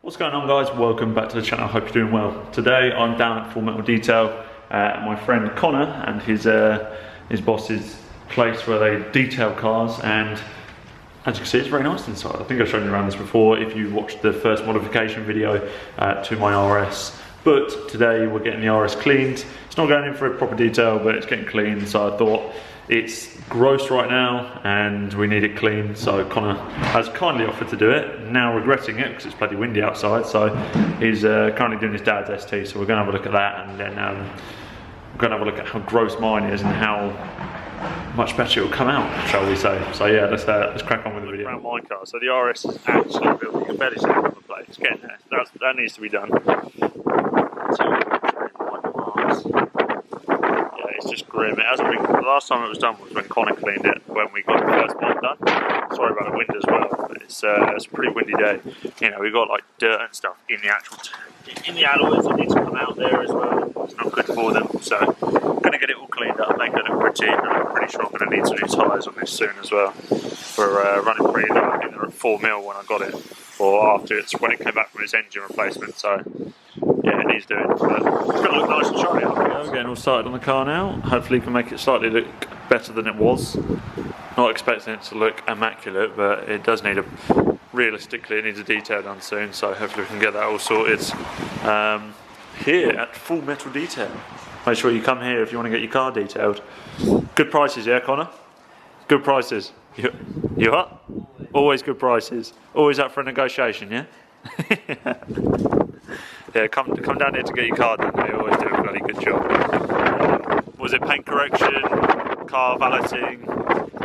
What's going on, guys? Welcome back to the channel. I hope you're doing well. Today I'm down at Full Metal Detail at my friend Connor and his boss's place where they detail cars, and as you can see, it's very nice inside. I think I've shown you around this before if you watched the first modification video to my RS. But today we're getting the RS cleaned. It's not going in for a proper detail, but it's getting cleaned, so I thought it's gross right now and we need it clean, so Connor has kindly offered to do it, now regretting it because it's bloody windy outside. So he's currently doing his dad's ST, so we're going to have a look at that, and then we're going to have a look at how gross mine is and how much better it will come out, shall we say. So yeah, let's crack on with the video. Around my car, so the RS is actually built, you can barely see it on the plate, it's getting there, that needs to be done. It's just grim. It hasn't been. The last time it was done was when Connor cleaned it, when we got the first mod done. Sorry about the wind as well, but it's a pretty windy day. You know, we got like dirt and stuff in the actual in the alloys that need to come out there as well. It's not good for them, so I'm gonna get it all cleaned up, make it look pretty. And I'm pretty sure I'm gonna need some new tyres on this soon as well. We're running pretty low. I think they were at 4 mil when I got it, or after when it came back from its engine replacement. So yeah, it needs doing, but it's going to look nice and shiny. We're getting all started on the car now. Hopefully we can make it slightly look better than it was. Not expecting it to look immaculate, but it does need realistically it needs a detail done soon, so hopefully we can get that all sorted here at Full Metal Detail. Make sure you come here if you want to get your car detailed. Good prices, yeah, Connor? Good prices. You up? Always good prices. Always up for a negotiation, yeah? Yeah, come down here to get your car done. They always do a bloody good job. Was it paint correction, car valeting,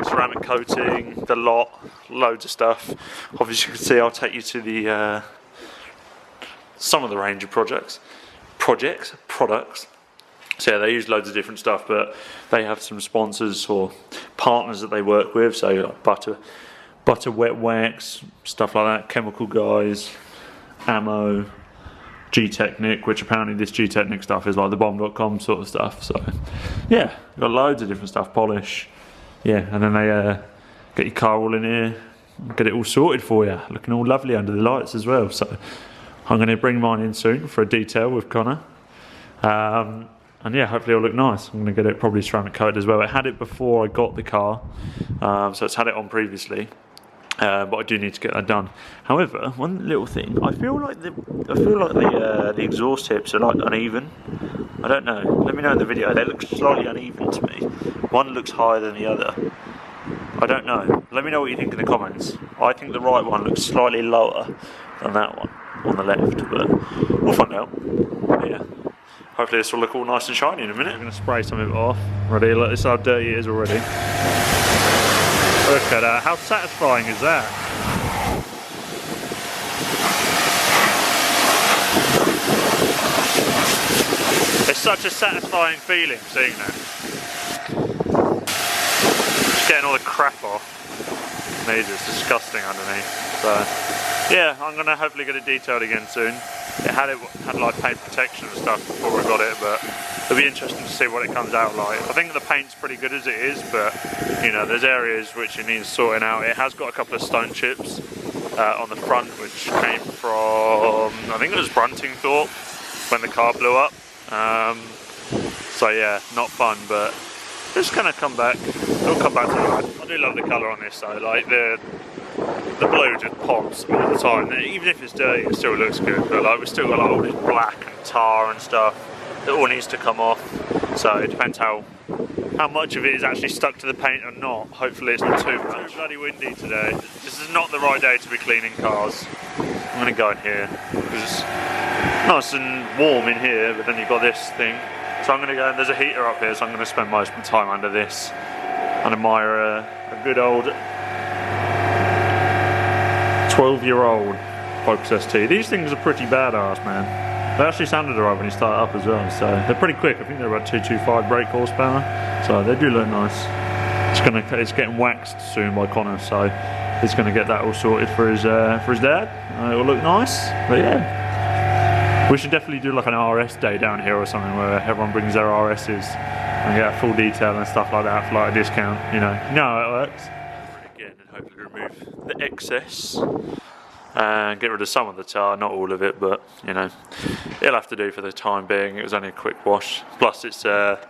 ceramic coating, the lot, loads of stuff. Obviously, you can see I'll take you to the some of the range of products. So yeah, they use loads of different stuff, but they have some sponsors or partners that they work with. So like butter wet wax, stuff like that. Chemical guys, ammo. G-Technic, which apparently this G-Technic stuff is like the bomb.com sort of stuff. So yeah, got loads of different stuff, polish. Yeah, and then they get your car all in here, get it all sorted for you, looking all lovely under the lights as well. So I'm going to bring mine in soon for a detail with Connor. And yeah, hopefully it'll look nice. I'm going to get it probably ceramic coated as well. I had it before I got the car, so it's had it on previously. But I do need to get that done. However, one little thing, I feel like the exhaust tips are like uneven. I don't know. Let me know in the video. They look slightly uneven to me. One looks higher than the other. I don't know. Let me know what you think in the comments. I think the right one looks slightly lower than that one on the left, but we'll find out. But yeah. Hopefully this will look all nice and shiny in a minute. I'm going to spray some of it off. Ready? Look, this is how dirty it is already. Look at that, how satisfying is that? It's such a satisfying feeling seeing that. Just getting all the crap off. These is disgusting underneath. So yeah, I'm gonna hopefully get it detailed again soon. It had like paint protection and stuff before I got it, but it'll be interesting to see what it comes out like. I think the paint's pretty good as it is, but you know, there's areas which it needs sorting out. It has got a couple of stone chips on the front, which came from, I think it was Bruntingthorpe when the car blew up. So yeah, not fun, but it's gonna come back. It'll come back to life. I do love the colour on this though, like the blue just pops all the time. Even if it's dirty, it still looks good. But like we've still got like all this black and tar and stuff. It all needs to come off. So it depends how much of it is actually stuck to the paint or not. Hopefully it's not too much. It's too bloody windy today. This is not the right day to be cleaning cars. I'm gonna go in here because it's nice and warm in here, but then you've got this thing. So I'm gonna go, and there's a heater up here, so I'm gonna spend most of my time under this and admire a good old 12-year-old Focus ST. These things are pretty badass, man. They actually sounded alright when you start up as well, so they're pretty quick. I think they're about 225 brake horsepower, so they do look nice. It's getting waxed soon by Connor, so he's gonna get that all sorted for his dad. It will look nice, but yeah. We should definitely do like an RS day down here or something where everyone brings their RSs and get a full detail and stuff like that for like a discount. You know how it works. Again, and hopefully remove the excess and get rid of some of the tar, not all of it, but you know, it'll have to do for the time being. It was only a quick wash. Plus, it's let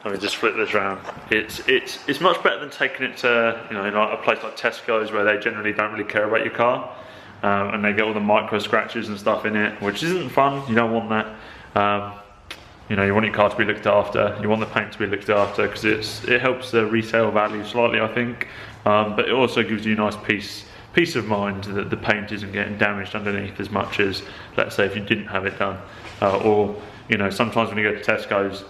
me just flip this around. It's much better than taking it to, you know, like a place like Tesco's where they generally don't really care about your car, and they get all the micro scratches and stuff in it, which isn't fun. You don't want that. You know, you want your car to be looked after. You want the paint to be looked after because it helps the resale value slightly, I think. But it also gives you a nice peace of mind that the paint isn't getting damaged underneath as much as, let's say, if you didn't have it done. Or, you know, sometimes when you go to Tesco's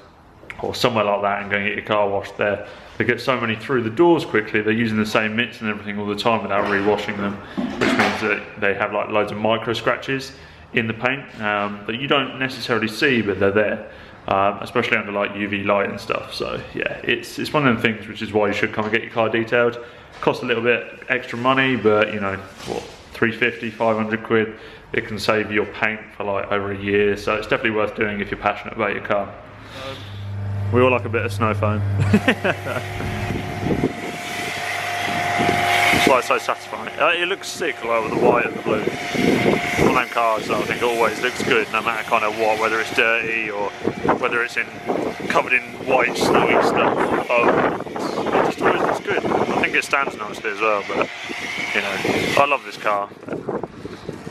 or somewhere like that and go and get your car washed there, they get so many through the doors quickly, they're using the same mitts and everything all the time without re-washing them, which means that they have like loads of micro scratches in the paint that you don't necessarily see, but they're there. Especially under like UV light and stuff. So yeah, it's one of the things which is why you should come and get your car detailed. Costs a little bit extra money, but you know, what, 350, 500 quid, it can save your paint for like over a year. So it's definitely worth doing if you're passionate about your car. We all like a bit of snow foam. That's why it's so satisfying. It looks sick, like with the white and the blue. On them cars, I think it always looks good, no matter kind of what, whether it's dirty or whether it's covered in white, snowy stuff. It just always looks good. I think it stands nicely as well, but you know, I love this car.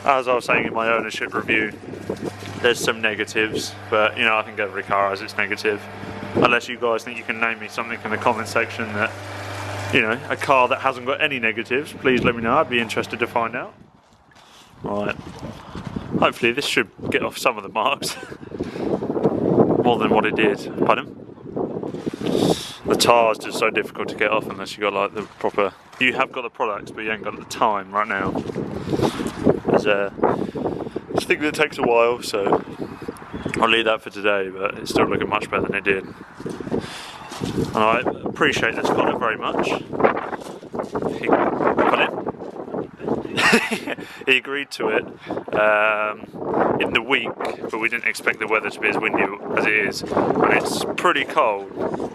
As I was saying in my ownership review, there's some negatives, but you know, I think every car has its negative. Unless you guys think you can name me something in the comment section that, you know, a car that hasn't got any negatives, please let me know. I'd be interested to find out. Right, hopefully this should get off some of the marks more than what it did. Pardon? The tar is just so difficult to get off unless you got like the proper. You have got the products, but you ain't got the time right now. There's a thing that takes a while, so I'll leave that for today. But it's still looking much better than it did, and I appreciate this Connor very much. He agreed to it in the week, but we didn't expect the weather to be as windy as it is, and it's pretty cold.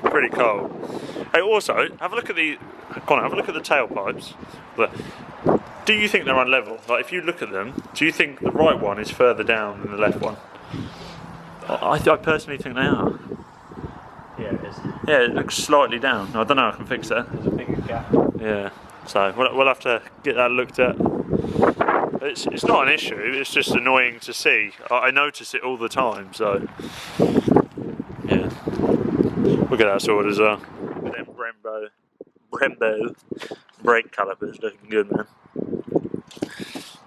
Pretty cold. Hey, also have a look at Connor, have a look at the tailpipes. Look. Do you think they're unlevel? Like, if you look at them, do you think the right one is further down than the left one? I personally think they are. Yeah, it is. Yeah, it looks slightly down. I don't know. I can fix that. There's a bigger gap. Yeah. So we'll have to get that looked at. It's not an issue, it's just annoying to see. I notice it all the time, so yeah. We'll get that sorted as well. Look at them Brembo brake calipers looking good, man.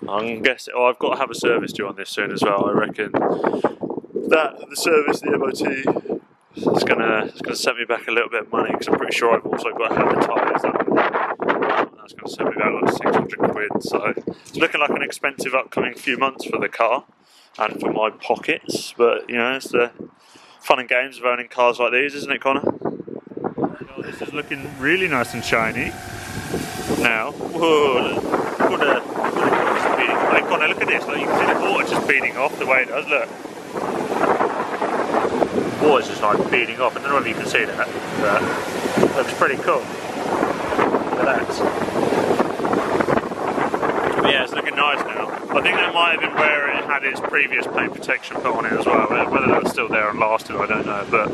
I'm guessing, I've got to have a service due on this soon as well. I reckon that the service, the MOT, is gonna set me back a little bit of money, because I'm pretty sure I've also got to have the tyres done. That's going to set me back like 600 quid, so it's looking like an expensive upcoming few months for the car and for my pockets, but you know, it's the fun and games of owning cars like these, isn't it, Connor? Oh, this is looking really nice and shiny now. Whoa, what a beating. Like, Connor, look at this, like, you can see the water just beating off the way it does, look. The water's just like beating off. I don't know if you can see that, but it looks pretty cool. Look at that. But yeah, it's looking nice now. I think that might have been where it had its previous paint protection put on it as well. Whether that's still there and lasted, I don't know. But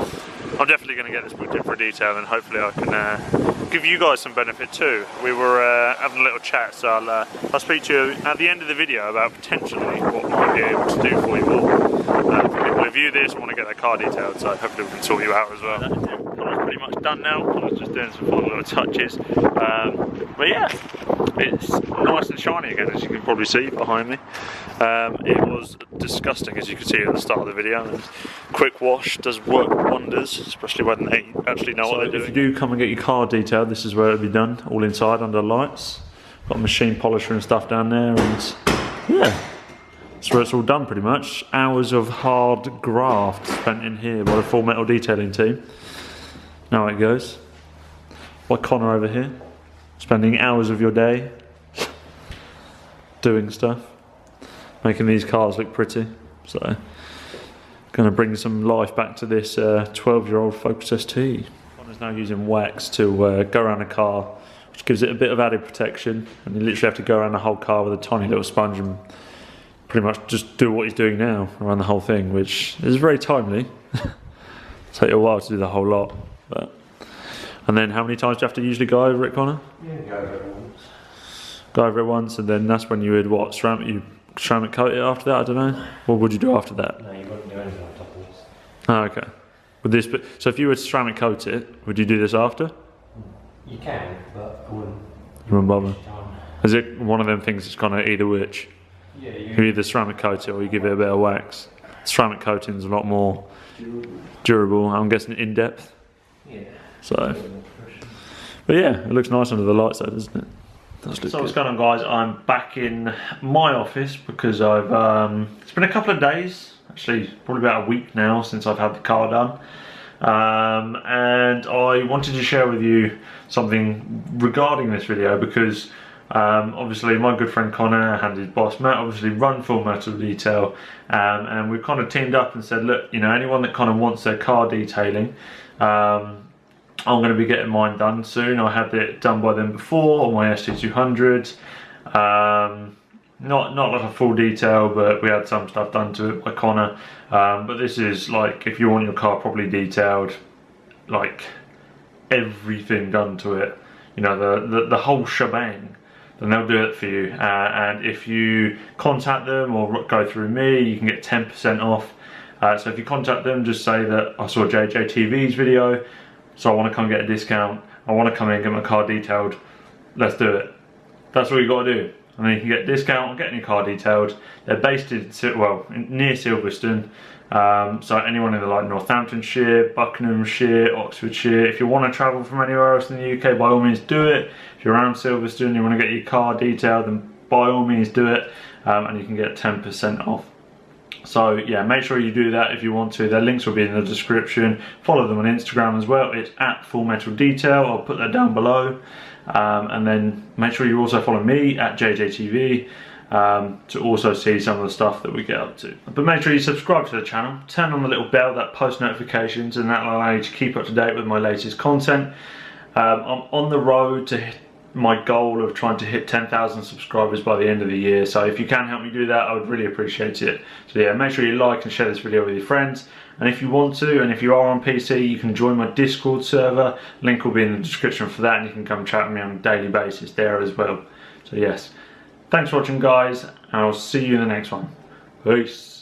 I'm definitely going to get this booked in for a detail, and hopefully I can give you guys some benefit too. We were having a little chat, so I'll speak to you at the end of the video about potentially what I might be able to do for you all. For people who view this and want to get their car detailed, so hopefully we can sort you out as well. That's pretty much done now. I was just doing some fun little touches. But yeah, it's nice and shiny again, as you can probably see behind me. It was disgusting, as you can see at the start of the video, and quick wash does work wonders, especially when they actually know what they're doing. If you do come and get your car detailed, this is where it'll be done, all inside under lights. Got a machine polisher and stuff down there, and yeah, that's where it's all done pretty much. Hours of hard graft spent in here by the Full Metal Detailing team. Now it goes. By Connor over here, spending hours of your day doing stuff, making these cars look pretty. So, going to bring some life back to this 12-year-old Focus ST. Connor's now using wax to go around a car, which gives it a bit of added protection, and you literally have to go around the whole car with a tiny little sponge and pretty much just do what he's doing now around the whole thing, which is very timely. Take a while to do the whole lot, but. And then how many times do you have to usually go over it, Connor? Yeah, go over it once. Go over it once, and then that's when you would what? Ceramic coat it after that? I don't know. What would you do after that? No, you wouldn't do anything on top of this. Oh, okay. With this, so if you were to ceramic coat it, would you do this after? You can, but I wouldn't. You wouldn't bother. Time. Is it one of them things that's kind of either which? Yeah, You either ceramic coat it or you give it a bit of wax. Ceramic coating's a lot more durable. I'm guessing in depth. Yeah. So, but yeah, it looks nice under the lights though, doesn't it? So what's going on, guys? I'm back in my office because it's been a couple of days, actually probably about a week now since I've had the car done. And I wanted to share with you something regarding this video because obviously my good friend Connor and his boss Matt obviously run Full Metal Detail, and we've kind of teamed up and said, look, you know, anyone that kind of wants their car detailing, I'm going to be getting mine done soon. I had it done by them before on my ST200. Not like a full detail, but we had some stuff done to it by Connor. But this is like if you want your car properly detailed, like everything done to it, you know, the whole shebang, then they'll do it for you. And if you contact them or go through me, you can get 10% off. So if you contact them, just say that I saw JJTV's video, so I want to come get a discount. I want to come in and get my car detailed. Let's do it. That's what you got to do. And then you can get a discount on getting your car detailed. They're based in, well, near Silverstone. So anyone in the like Northamptonshire, Buckinghamshire, Oxfordshire, if you want to travel from anywhere else in the UK, by all means do it. If you're around Silverstone, you want to get your car detailed, then by all means do it. And you can get 10% off. So yeah, make sure you do that if you want to. Their links will be in the description. Follow them on Instagram as well. It's at Full Metal Detail. I'll put that down below. And then make sure you also follow me at JJTV to also see some of the stuff that we get up to. But make sure you subscribe to the channel, turn on the little bell that posts notifications, and that will allow you to keep up to date with my latest content. I'm on the road to hit my goal of trying to hit 10,000 subscribers by the end of the year, so if you can help me do that, I would really appreciate it. So yeah, make sure you like and share this video with your friends, and if you want to, and if you are on PC, you can join my Discord server. Link will be in the description for that, and you can come chat with me on a daily basis there as well. So yes, thanks for watching, guys, and I'll see you in the next one. Peace.